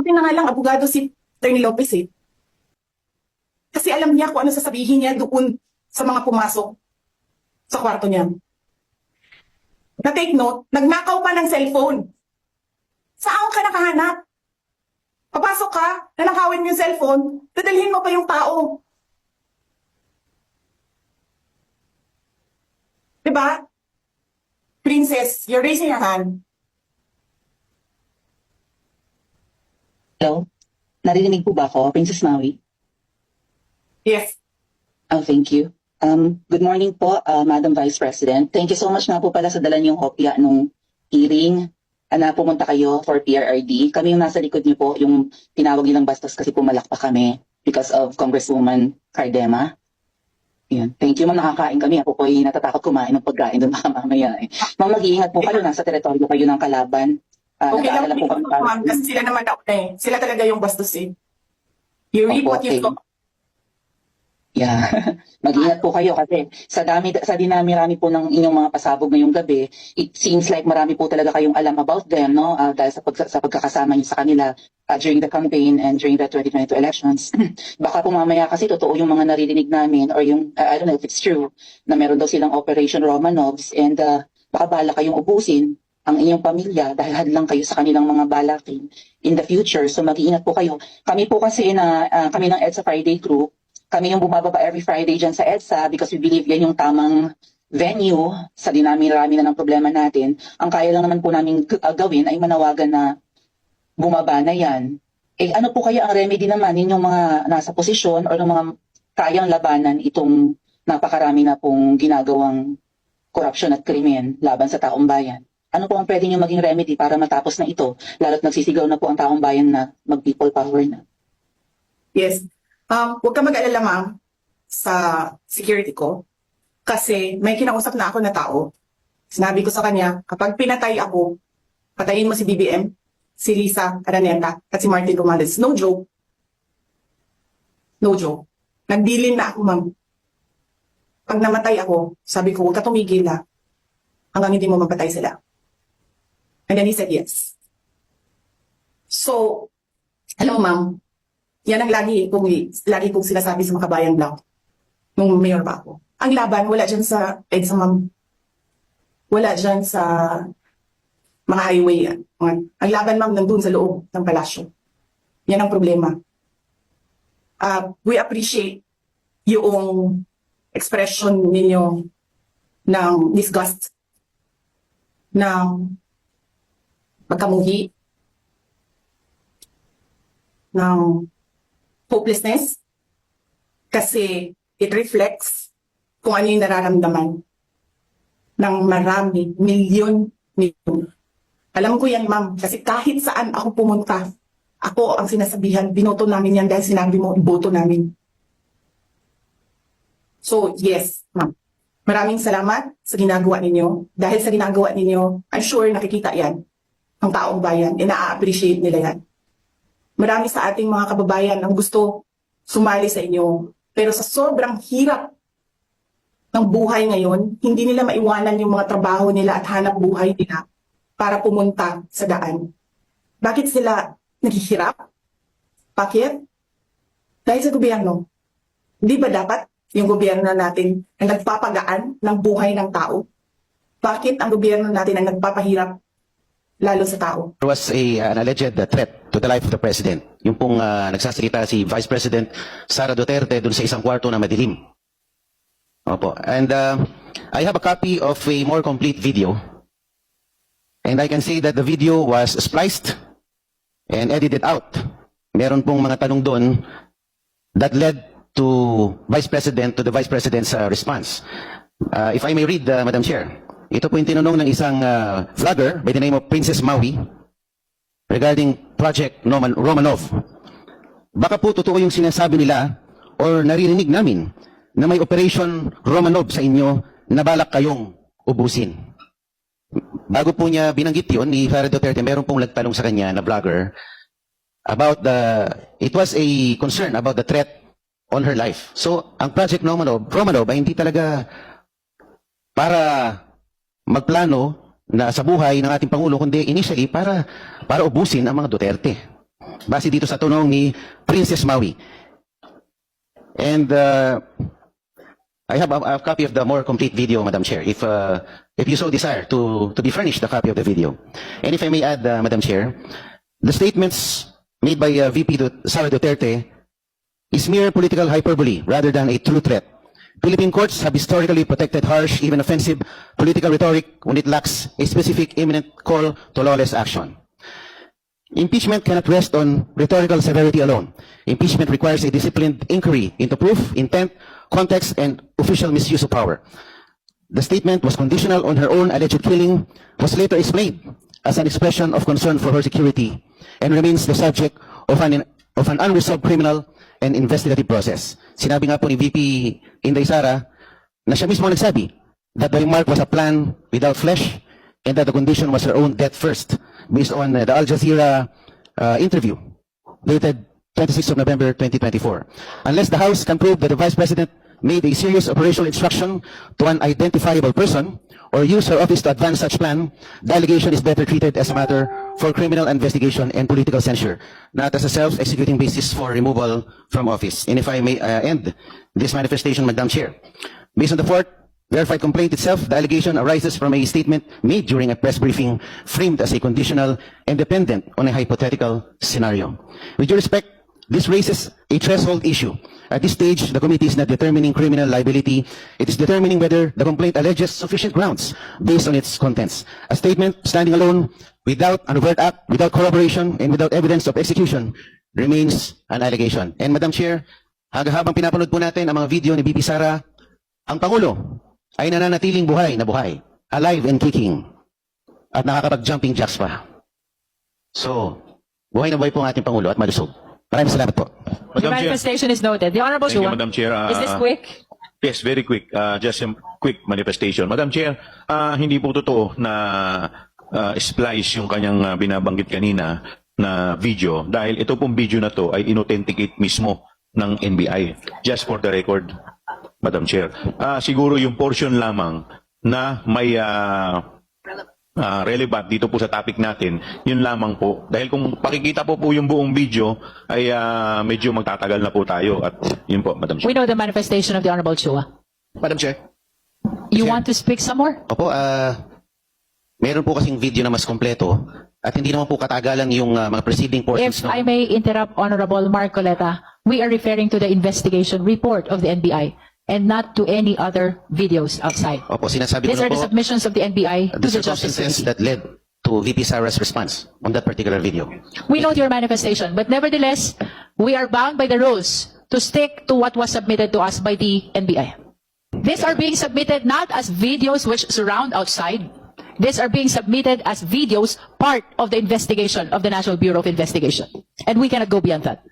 Buti na nga lang, abogado si Attorney Lopez eh. Kasi alam niya kung ano sasabihin niya doon sa mga pumasok sa kwarto niya. Na-take note, nagnakaw pa ng cellphone. Saan ka nakahanap? Papasok ka, nanakawin mo yung cellphone, dadalhin mo pa yung tao. Diba? Princess, you're raising your hand. Hello? Narinig po ba ako, Princess Maui? Yes. Oh, thank you. Good morning po, Madam Vice President. Thank you so much nga po pala sa dala niyong hopya nung hearing na pumunta kayo for PRRD. Kami yung nasa likod niyo po, yung tinawag nilang bastos kasi pumalak pa kami because of Congresswoman Cardema. Yun. Thank you, ma'am. Nakakain kami. Ako po ay natatakot kumain ng pagkain doon baka mamaya eh. Ma'am, mag-iingat po kayo. Nasa teritoryo kayo ng kalaban. Okay lang Nag-aalala po kami para- ma'am, kasi sila naman ako eh. Sila talaga yung bastos eh. You read Opo, what you okay. saw. Yeah. Mag-ingat po kayo kasi sa dinami-rami po ng inyong mga pasabog ngayong gabi, it seems like marami po talaga kayong alam about them, no? Dahil sa pagkakasama niyo sa kanila during the campaign and during the 2022 elections. Baka po mamaya kasi totoo yung mga naririnig namin or yung, I don't know if it's true, na meron daw silang Operation Romanovs and baka bala kayong ubusin ang inyong pamilya dahil hadlang kayo sa kanilang mga balakin in the future. So mag-iingat po kayo. Kami po kasi kami ng EDSA Friday Group, kami yung bumababa every Friday dyan sa EDSA because we believe yan yung tamang venue sa dinami-rami na ng problema natin. Ang kaya lang naman po namin gawin ay manawagan na bumaba na yan. Eh ano po kaya ang remedy naman ninyong mga nasa posisyon o ng mga kayang labanan itong napakarami na pong ginagawang korupsyon at krimen laban sa taong bayan? Ano po ang pwede nyo maging remedy para matapos na ito? Lalo't nagsisigaw na po ang taong bayan na mag-people power na. Yes. Huwag ka mag-alala ma'am sa security ko kasi may kinausap na ako na tao. Sinabi ko sa kanya, kapag pinatay ako, patayin mo si BBM, si Lisa Araneta at si Martin Romales. No joke. No joke. Nagdilin na ako ma'am. Pag namatay ako, sabi ko, huwag ka tumigil ha, hanggang hindi mo mapatay sila. And then he said yes. So, alam mo ma'am, yan ang lagi kong sinasabi sa mga kabayan lang nung mayor pa ako. Ang laban, wala dyan sa EDSA, ma'am. Wala dyan sa mga highway. Ang laban, ma'am, nandun sa loob ng palasyo. Yan ang problema. We appreciate yung expression ninyo ng disgust, ng pagkamuhi, ng hopelessness kasi it reflects kung ano yung nararamdaman ng marami, milyon. Alam ko yan, ma'am, kasi kahit saan ako pumunta, ako ang sinasabihan, binoto namin yan dahil sinabi mo, iboto namin. So, yes, ma'am. Maraming salamat sa ginagawa ninyo. Dahil sa ginagawa ninyo, I'm sure nakikita yan ng taong bayan. Ina-appreciate nila yan. Marami sa ating mga kababayan ang gusto sumali sa inyo. Pero sa sobrang hirap ng buhay ngayon, hindi nila maiwanan yung mga trabaho nila at hanap buhay nila para pumunta sa daan. Bakit sila naghihirap? Bakit? Dahil sa gobyerno. Hindi ba dapat yung gobyerno natin ang nagpapagaan ng buhay ng tao? Bakit ang gobyerno natin ang nagpapahirap lalo sa tao? There was an alleged threat to the life of the president. Yung pong nagsasalita si Vice President Sara Duterte dun sa isang kwarto na madilim. Opo. And I have a copy of a more complete video. And I can say that the video was spliced and edited out. Meron pong mga tanong doon that led to the Vice President's response. If I may read, Madam Chair. Ito po yung tinanong ng isang vlogger by the name of Princess Maui regarding Project Romanov. Baka po totoo yung sinasabi nila or naririnig namin na may Operation Romanov sa inyo na balak kayong ubusin. Bago po niya binanggit yun, ni Sara Duterte, meron pong nagtanong sa kanya na vlogger about it was a concern about the threat on her life. So, ang Project Romanov ay hindi talaga para magplano na sa buhay ng ating Pangulo, kundi initially para ubusin ang mga Duterte. base dito sa tunong ni Princess Maui. And I have a copy of the more complete video, Madam Chair, if you so desire to be furnished a copy of the video. And if I may add, Madam Chair, the statements made by VP Sara Duterte is mere political hyperbole rather than a true threat. Philippine courts have historically protected harsh, even offensive political rhetoric when it lacks a specific imminent call to lawless action. Impeachment cannot rest on rhetorical severity alone. Impeachment requires a disciplined inquiry into proof, intent, context, and official misuse of power. The statement was conditional on her own alleged killing, was later explained as an expression of concern for her security, and remains the subject of an unresolved criminal and investigative process. Sinabi nga po ni VP Inday Sara na siya mismo nagsabi that the remark was a plan without flesh and that the condition was her own death first, based on the Al Jazeera interview dated 26th of November 2024. Unless the House can prove that the Vice President made a serious operational instruction to an identifiable person or used her office to advance such plan, the allegation is better treated as a matter for criminal investigation and political censure, not as a self-executing basis for removal from office. And if I may end this manifestation, Madam Chair, based on the fourth verified complaint itself, the allegation arises from a statement made during a press briefing framed as a conditional and dependent on a hypothetical scenario. With due respect, this raises a threshold issue. At this stage, the committee is not determining criminal liability. It is determining whether the complaint alleges sufficient grounds based on its contents. A statement standing alone, without an overt act, without corroboration, and without evidence of execution, remains an allegation. And Madam Chair, habang pinapanood po natin ang mga video ni VP Sara, ang Pangulo ay nananatiling buhay na buhay, alive and kicking, at nakakapag-jumping jacks pa. So, buhay na buhay po ang ating Pangulo at malusog. Maraming salamat po. Your manifestation is noted. The Honorable Thank you, Chua. Madam Chair. Is this quick? Yes, very quick. Just a quick manifestation. Madam Chair, hindi po totoo na splice yung kanyang binabanggit kanina na video dahil ito pong video na to ay inauthenticate mismo ng NBI. Just for the record, Madam Chair. Siguro yung portion lamang na may relevant dito po sa topic natin, yun lamang po. Dahil kung pakikita po yung buong video, ay medyo magtatagal na po tayo. At yun po, Madam Chair. We know the manifestation of the Honorable Chua. Madam Chair. You want to speak some more? Opo, meron po kasing video na mas kompleto at hindi naman po katagalan yung mga preceding portions. If I may interrupt, Honorable Mark Coleta, we are referring to the investigation report of the NBI and not to any other videos outside. Opo, sinasabi These ko are na the po submissions of the NBI the to the Justice circumstances Committee. that led to VP Sara's response on that particular video. We note your manifestation, but nevertheless, we are bound by the rules to stick to what was submitted to us by the NBI. These are being submitted not as videos which surround outside. These are being submitted as videos part of the investigation of the National Bureau of Investigation. And we cannot go beyond that.